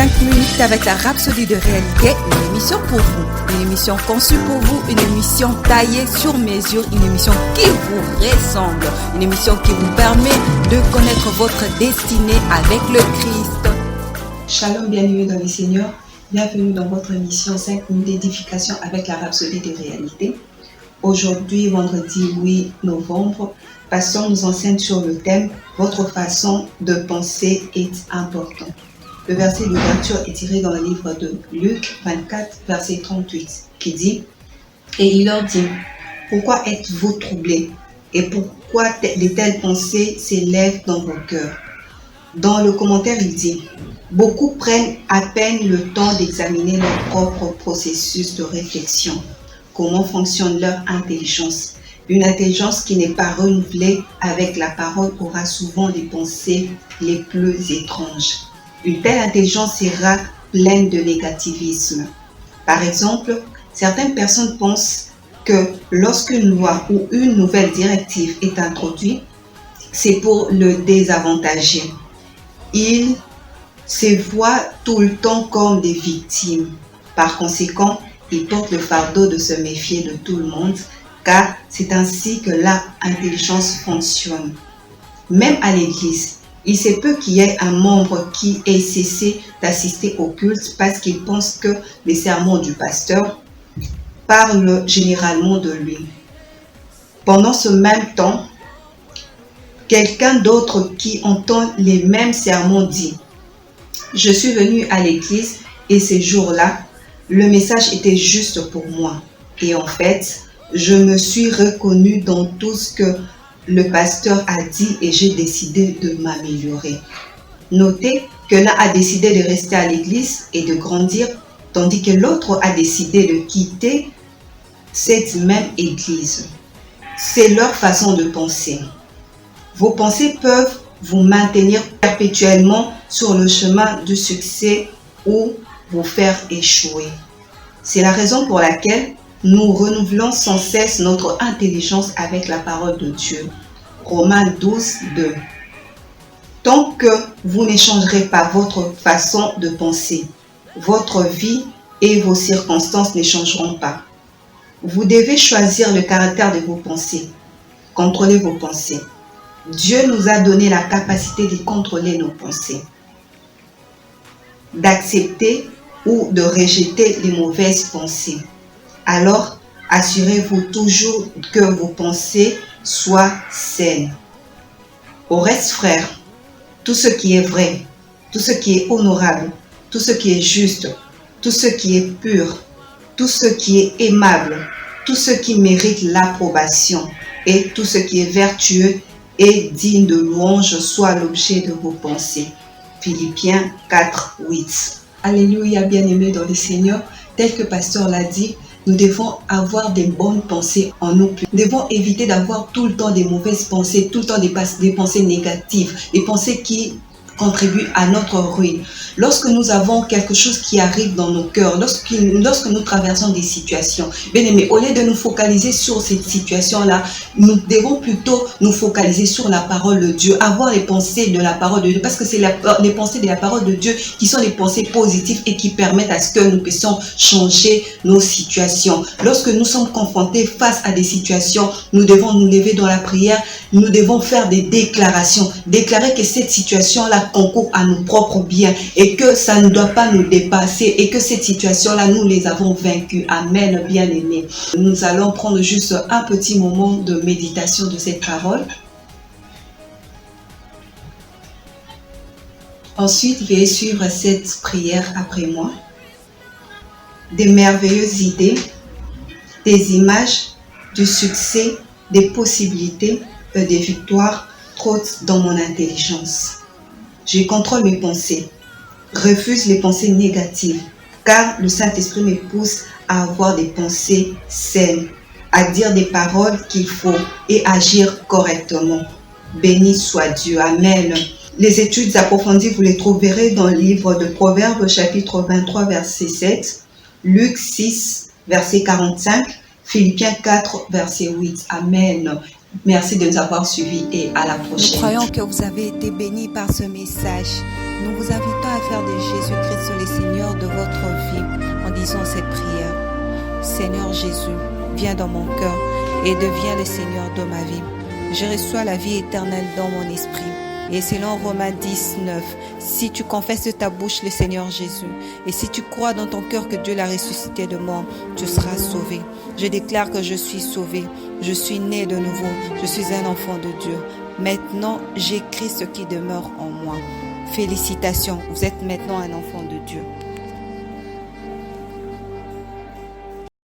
5 minutes avec la Rhapsodie de réalité, une émission pour vous, une émission conçue pour vous, une émission taillée sur mesure, une émission qui vous ressemble, une émission qui vous permet de connaître votre destinée avec le Christ. Shalom, bienvenue dans le Seigneur, bienvenue dans votre émission 5 minutes d'édification avec la Rhapsodie de réalité. Aujourd'hui, vendredi 8 novembre, Pasteur nous enseigne sur le thème « Votre façon de penser est importante ». Le verset d'ouverture est tiré dans le livre de Luc 24, verset 38, qui dit « Et il leur dit, pourquoi êtes-vous troublés et pourquoi de telles pensées s'élèvent dans vos cœurs ?» Dans le commentaire, il dit « Beaucoup prennent à peine le temps d'examiner leur propre processus de réflexion. Comment fonctionne leur intelligence ? Une intelligence qui n'est pas renouvelée avec la parole aura souvent des pensées les plus étranges. Une telle intelligence sera pleine de négativisme. Par exemple, certaines personnes pensent que lorsqu'une loi ou une nouvelle directive est introduite, c'est pour le désavantager. Ils se voient tout le temps comme des victimes. Par conséquent, ils portent le fardeau de se méfier de tout le monde, car c'est ainsi que l'intelligence fonctionne. Même à l'église, il se peut qu'il y ait un membre qui ait cessé d'assister au culte parce qu'il pense que les sermons du pasteur parlent généralement de lui. Pendant ce même temps, quelqu'un d'autre qui entend les mêmes sermons dit « Je suis venu à l'église et ces jours-là, le message était juste pour moi. Et en fait, je me suis reconnu dans tout ce que le pasteur a dit et j'ai décidé de m'améliorer. » Notez que l'un a décidé de rester à l'église et de grandir, tandis que l'autre a décidé de quitter cette même église. C'est leur façon de penser. Vos pensées peuvent vous maintenir perpétuellement sur le chemin du succès ou vous faire échouer. C'est la raison pour laquelle nous renouvelons sans cesse notre intelligence avec la parole de Dieu. Romains 12, 2. Tant que vous n'échangerez pas votre façon de penser, votre vie et vos circonstances ne changeront pas. Vous devez choisir le caractère de vos pensées. Contrôlez vos pensées. Dieu nous a donné la capacité de contrôler nos pensées, d'accepter ou de rejeter les mauvaises pensées. Alors, assurez-vous toujours que vos pensées soient saines. Au reste, frères, tout ce qui est vrai, tout ce qui est honorable, tout ce qui est juste, tout ce qui est pur, tout ce qui est aimable, tout ce qui mérite l'approbation et tout ce qui est vertueux et digne de louange soit l'objet de vos pensées. Philippiens 4, 8. Alléluia, bien-aimés dans le Seigneur, tel que Pasteur l'a dit, nous devons avoir des bonnes pensées en nous. Nous devons éviter d'avoir tout le temps des mauvaises pensées, tout le temps des pensées négatives, des pensées qui contribuent à notre ruine. Lorsque nous avons quelque chose qui arrive dans nos cœurs, lorsque nous traversons des situations, bien aimés, au lieu de nous focaliser sur cette situation-là, nous devons plutôt nous focaliser sur la parole de Dieu, avoir les pensées de la parole de Dieu, parce que c'est les pensées de la parole de Dieu qui sont les pensées positives et qui permettent à ce que nous puissions changer nos situations. Lorsque nous sommes confrontés face à des situations, nous devons nous lever dans la prière, nous devons faire des déclarations, déclarer que cette situation-là concourt à nos propres biens et que ça ne doit pas nous dépasser et que cette situation-là, nous les avons vaincus. Amen, bien-aimés. Nous allons prendre juste un petit moment de méditation de cette parole. Ensuite, veuillez suivre cette prière après moi. Des merveilleuses idées, des images, du succès, des possibilités et des victoires trottent dans mon intelligence. Je contrôle mes pensées, refuse les pensées négatives, car le Saint-Esprit me pousse à avoir des pensées saines, à dire des paroles qu'il faut et agir correctement. Béni soit Dieu. Amen. Les études approfondies, vous les trouverez dans le livre de Proverbes, chapitre 23, verset 7, Luc 6, verset 45, Philippiens 4, verset 8. Amen. Merci de nous avoir suivis et à la prochaine. Nous croyons que vous avez été bénis par ce message. Nous vous invitons à faire de Jésus-Christ le Seigneur de votre vie en disant cette prière. Seigneur Jésus, viens dans mon cœur et deviens le Seigneur de ma vie. Je reçois la vie éternelle dans mon esprit. Et selon Romains 10, 9, si tu confesses de ta bouche le Seigneur Jésus, et si tu crois dans ton cœur que Dieu l'a ressuscité de mort, tu seras sauvé. Je déclare que je suis sauvé, je suis né de nouveau, je suis un enfant de Dieu. Maintenant, j'écris ce qui demeure en moi. Félicitations, vous êtes maintenant un enfant de Dieu.